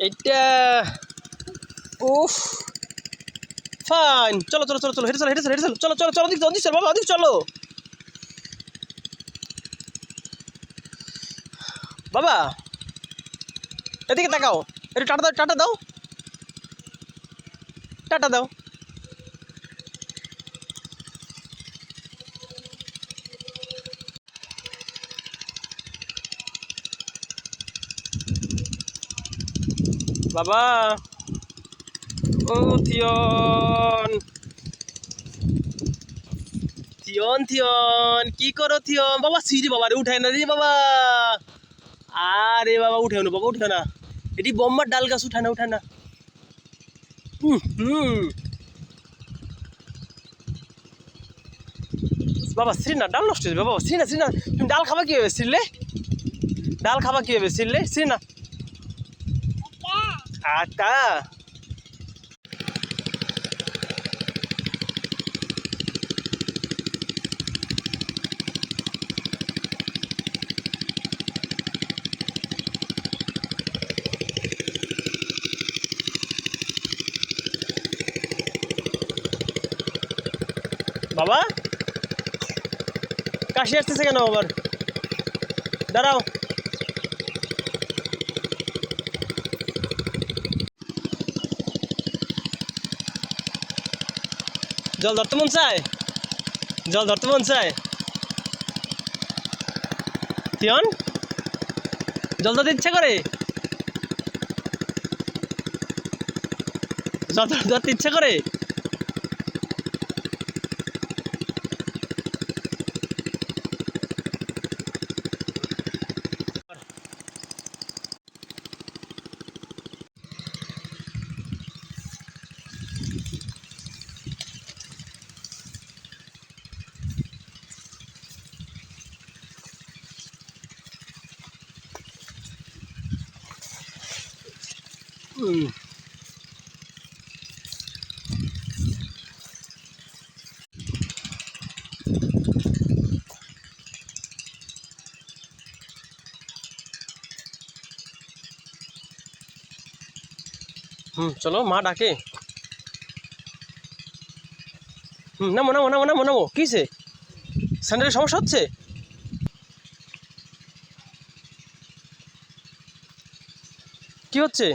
এইটা উফ ফাইন। চলো চলো চলো চলো হেঁটে চলো হেঁটে চলো হেঁটে চলো চলো চলো চলো ওদিক ওদিক চলো বাবা ওদিক চলো বাবা, এদিকে তাকাও, একটু টাটা দাও টাটা দাও টাটা দাও। বাবা ও থিয়ন থিয়ন থিয়ন কি করো থিয়ন? বাবা সিঁড়ি বাবা রে উঠায় না রে বাবা। আরে বাবা উঠেও না বাবা উঠে না, এটি বোম্বার ডাল গাছ উঠায় না উঠায় না। হুম বাবা শ্রীনা ডাল নষ্ট হয়ে যাবে বাবা। শ্রীনা শ্রীনা তুমি ডাল খাবা কীভাবে ছিললে? ডাল খাবা কীভাবে ছিললে শ্রীনা? আটা বাবা কাশি আসতেছে কেন আবার? দাঁড়াও জল ধরতে মন চায়, জল ধরতে মন চায় থিয়ন? জল ধরতে ইচ্ছা করে, জল ধরতে ইচ্ছা করে? চলো মা ডাকে। নামো নামো নামো নামো নামো, কিসে স্যান্ডেলের সমস্যা হচ্ছে? কি হচ্ছে?